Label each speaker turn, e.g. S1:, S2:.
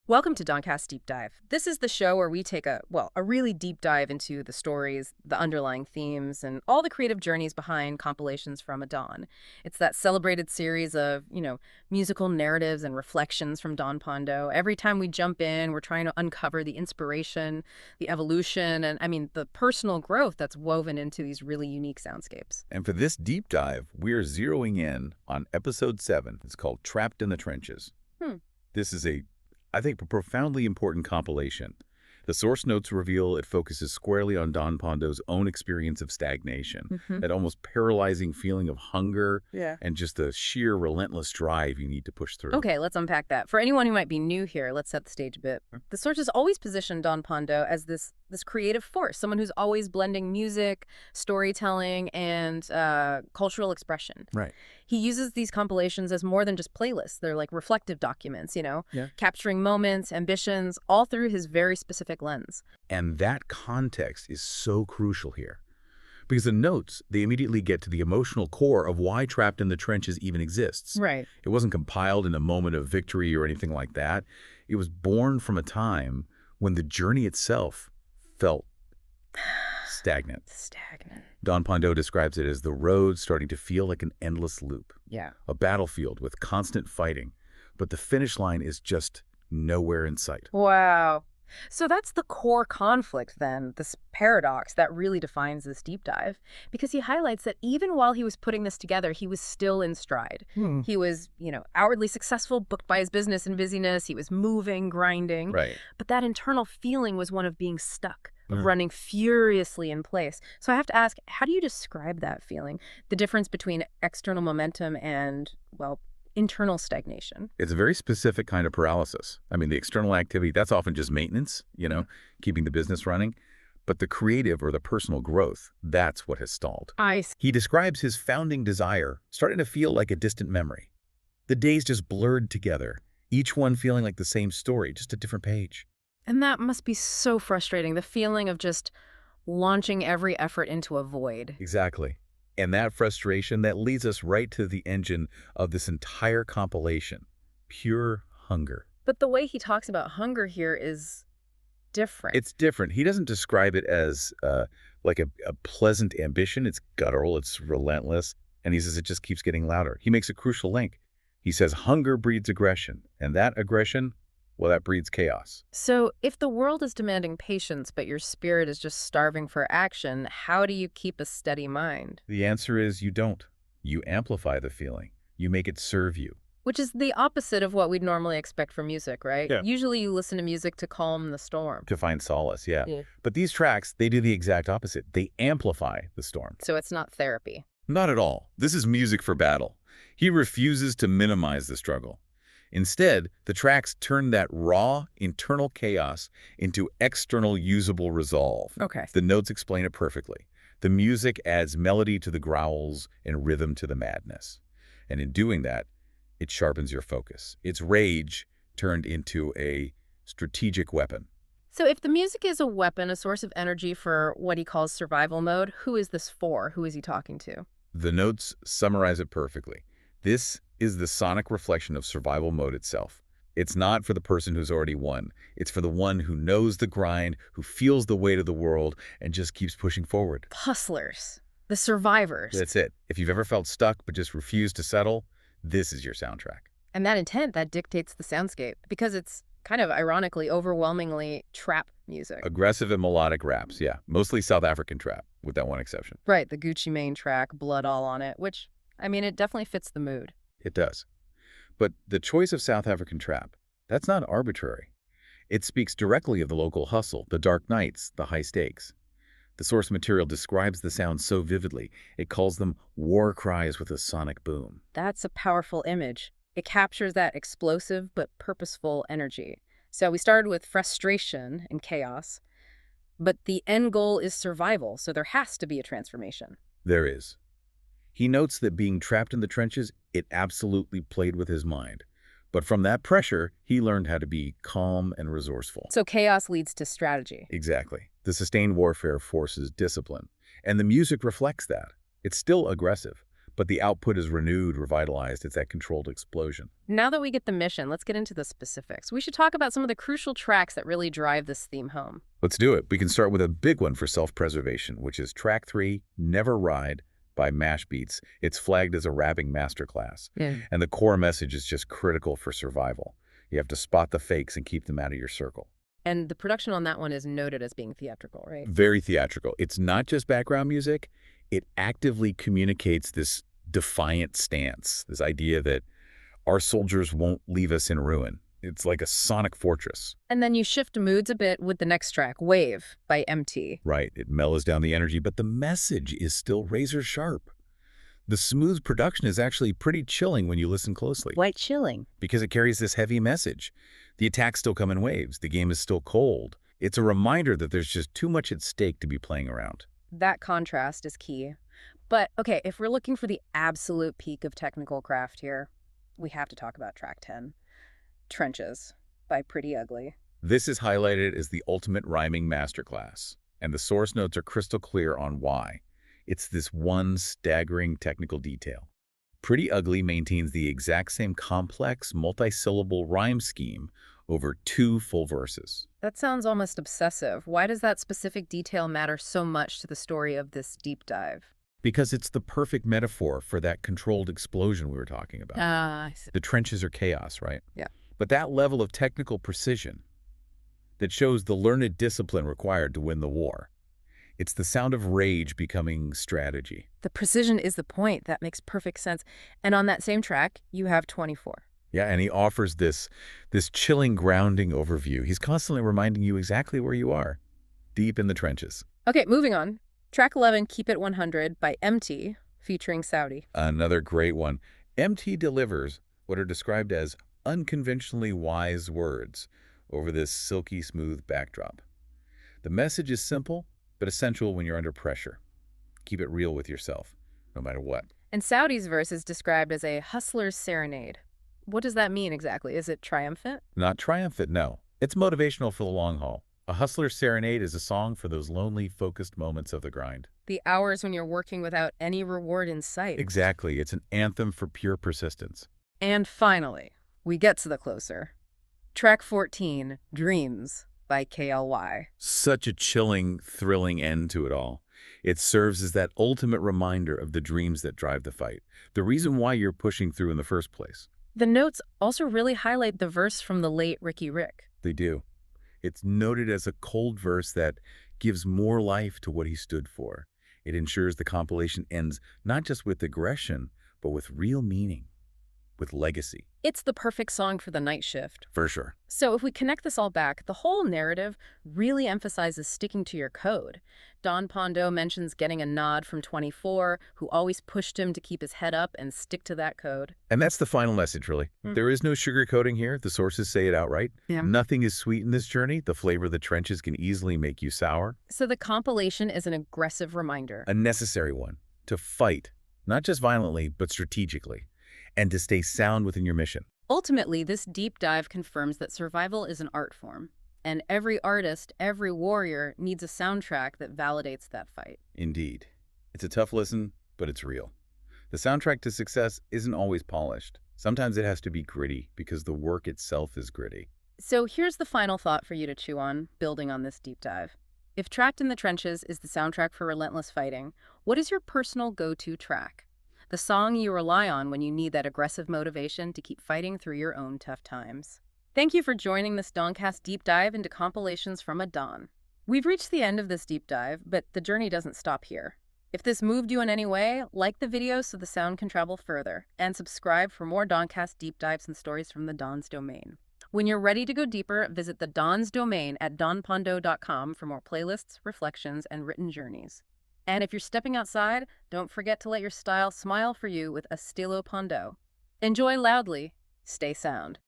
S1: Welcome to Doncast Deep Dive. This is the show where we take a really deep dive into the stories, the underlying themes, and all the creative journeys behind compilations from a Don. It's that celebrated series of, musical narratives and reflections from Don Phondeaux. Every time we jump in, we're trying to uncover the inspiration, the evolution, and the personal growth that's woven into these really unique soundscapes.
S2: And for this deep dive, we're zeroing in on episode 7. It's called Trapped in the Trenches. This is I think, a profoundly important compilation. The source notes reveal it focuses squarely on Don Phondeaux's own experience of stagnation, that almost paralyzing feeling of hunger and just the sheer relentless drive you need to push through.
S1: Okay, let's unpack that. For anyone who might be new here, let's set the stage a bit. The sources always position Don Phondeaux as this creative force, someone who's always blending music, storytelling, and cultural expression.
S2: Right.
S1: He uses these compilations as more than just playlists. They're like reflective documents, capturing moments, ambitions, all through his very specific lens.
S2: And that context is so crucial here. Because the notes, they immediately get to the emotional core of why Trapped in the Trenches even exists.
S1: Right.
S2: It wasn't compiled in a moment of victory or anything like that. It was born from a time when the journey itself felt stagnant. Don Phondeaux describes it as the road starting to feel like an endless loop.
S1: Yeah.
S2: A battlefield with constant fighting, but the finish line is just nowhere in sight.
S1: Wow. So that's the core conflict then, this paradox that really defines this deep dive, because he highlights that even while he was putting this together, he was still in stride. He was, outwardly successful, booked by his business and busyness. He was moving, grinding.
S2: Right.
S1: But that internal feeling was one of being stuck, of running furiously in place. So I have to ask, how do you describe that feeling? The difference between external momentum and, internal stagnation?
S2: It's a very specific kind of paralysis. The external activity, that's often just maintenance, keeping the business running. But the creative or the personal growth, that's what has stalled.
S1: I see.
S2: He describes his founding desire starting to feel like a distant memory. The days just blurred together, each one feeling like the same story, just a different page.
S1: And that must be so frustrating, the feeling of just launching every effort into a void.
S2: Exactly. And that frustration, that leads us right to the engine of this entire compilation, pure hunger.
S1: But the way he talks about hunger here is different.
S2: It's different. He doesn't describe it as like a pleasant ambition. It's guttural, it's relentless, and he says it just keeps getting louder. He makes a crucial link. He says hunger breeds aggression, and that aggression, that breeds chaos.
S1: So if the world is demanding patience, but your spirit is just starving for action, how do you keep a steady mind?
S2: The answer is you don't. You amplify the feeling. You make it serve you.
S1: Which is the opposite of what we'd normally expect from music, right?
S2: Yeah.
S1: Usually you listen to music to calm the storm.
S2: To find solace, yeah. But these tracks, they do the exact opposite. They amplify the storm.
S1: So it's not therapy.
S2: Not at all. This is music for battle. He refuses to minimize the struggle. Instead, the tracks turn that raw, internal chaos into external usable resolve.
S1: Okay.
S2: The notes explain it perfectly. The music adds melody to the growls and rhythm to the madness. And in doing that, it sharpens your focus. It's rage turned into a strategic weapon.
S1: So if the music is a weapon, a source of energy for what he calls survival mode, who is this for? Who is he talking to?
S2: The notes summarize it perfectly. This is the sonic reflection of survival mode itself. It's not for the person who's already won. It's for the one who knows the grind, who feels the weight of the world, and just keeps pushing forward.
S1: Hustlers. The survivors.
S2: That's it. If you've ever felt stuck but just refused to settle, this is your soundtrack.
S1: And that intent, that dictates the soundscape, because it's kind of ironically, overwhelmingly trap music.
S2: Aggressive and melodic raps, yeah. Mostly South African trap, with that one exception.
S1: Right, the Gucci Mane track, Blood All on It, which, it definitely fits the mood.
S2: It does. But the choice of South African trap, that's not arbitrary. It speaks directly of the local hustle, the dark nights, the high stakes. The source material describes the sound so vividly, it calls them war cries with a sonic boom.
S1: That's a powerful image. It captures that explosive but purposeful energy. So we started with frustration and chaos, but the end goal is survival, so there has to be a transformation.
S2: There is. He notes that being trapped in the trenches, it absolutely played with his mind. But from that pressure, he learned how to be calm and resourceful.
S1: So chaos leads to strategy.
S2: Exactly. The sustained warfare forces discipline. And the music reflects that. It's still aggressive, but the output is renewed, revitalized. It's that controlled explosion.
S1: Now that we get the mission, let's get into the specifics. We should talk about some of the crucial tracks that really drive this theme home.
S2: Let's do it. We can start with a big one for self-preservation, which is track 3, Never Ride by Mash Beats. It's flagged as a rapping masterclass.
S1: Yeah.
S2: And the core message is just critical for survival. You have to spot the fakes and keep them out of your circle.
S1: And the production on that one is noted as being theatrical, right?
S2: Very theatrical. It's not just background music. It actively communicates this defiant stance, this idea that our soldiers won't leave us in ruin. It's like a sonic fortress.
S1: And then you shift moods a bit with the next track, Wave by MT.
S2: Right. It mellows down the energy, but the message is still razor sharp. The smooth production is actually pretty chilling when you listen closely.
S1: Why chilling?
S2: Because it carries this heavy message. The attacks still come in waves. The game is still cold. It's a reminder that there's just too much at stake to be playing around.
S1: That contrast is key. But, okay, if we're looking for the absolute peak of technical craft here, we have to talk about track 10, Trenches by Pretty Ugly.
S2: This is highlighted as the ultimate rhyming masterclass, and the source notes are crystal clear on why. It's this one staggering technical detail. Pretty Ugly maintains the exact same complex, multi-syllable rhyme scheme over 2 full verses.
S1: That sounds almost obsessive. Why does that specific detail matter so much to the story of this deep dive?
S2: Because it's the perfect metaphor for that controlled explosion we were talking about.
S1: I see.
S2: The trenches are chaos, right?
S1: Yeah.
S2: But that level of technical precision that shows the learned discipline required to win the war. It's the sound of rage becoming strategy.
S1: The precision is the point. That makes perfect sense. And on that same track, you have 24.
S2: Yeah, and he offers this chilling, grounding overview. He's constantly reminding you exactly where you are, deep in the trenches.
S1: Okay, moving on. Track 11, Keep It 100 by MT, featuring Saudi.
S2: Another great one. MT delivers what are described as unconventionally wise words over this silky smooth backdrop. The message is simple, but essential when you're under pressure. Keep it real with yourself, no matter what.
S1: And Saudi's verse is described as a hustler's serenade. What does that mean exactly? Is it triumphant?
S2: Not triumphant, no. It's motivational for the long haul. A hustler's serenade is a song for those lonely, focused moments of the grind.
S1: The hours when you're working without any reward in sight.
S2: Exactly. It's an anthem for pure persistence.
S1: And finally, we get to the closer. Track 14, Dreams by KLY.
S2: Such a chilling, thrilling end to it all. It serves as that ultimate reminder of the dreams that drive the fight, the reason why you're pushing through in the first place.
S1: The notes also really highlight the verse from the late Ricky Rick.
S2: They do. It's noted as a cold verse that gives more life to what he stood for. It ensures the compilation ends not just with aggression, but with real meaning, with legacy.
S1: It's the perfect song for the night shift.
S2: For sure.
S1: So if we connect this all back, the whole narrative really emphasizes sticking to your code. Don Phondeaux mentions getting a nod from 24, who always pushed him to keep his head up and stick to that code.
S2: And that's the final message, really. There is no sugarcoating here. The sources say it outright.
S1: Yeah.
S2: Nothing is sweet in this journey. The flavor of the trenches can easily make you sour.
S1: So the compilation is an aggressive reminder.
S2: A necessary one. To fight, not just violently, but strategically. And to stay sound within your mission.
S1: Ultimately, this deep dive confirms that survival is an art form. And every artist, every warrior needs a soundtrack that validates that fight.
S2: Indeed. It's a tough listen, but it's real. The soundtrack to success isn't always polished. Sometimes it has to be gritty because the work itself is gritty.
S1: So here's the final thought for you to chew on, building on this deep dive. If Trapped in the Trenches is the soundtrack for relentless fighting, what is your personal go-to track? The song you rely on when you need that aggressive motivation to keep fighting through your own tough times. Thank you for joining this Doncast Deep Dive into compilations from a Don. We've reached the end of this deep dive, but the journey doesn't stop here. If this moved you in any way, like the video so the sound can travel further, and subscribe for more Doncast Deep Dives and stories from the Don's Domain. When you're ready to go deeper, visit the Don's Domain at donphondeaux.com for more playlists, reflections, and written journeys. And if you're stepping outside, don't forget to let your style smile for you with a Stilo Phondeaux. Enjoy loudly, stay sound.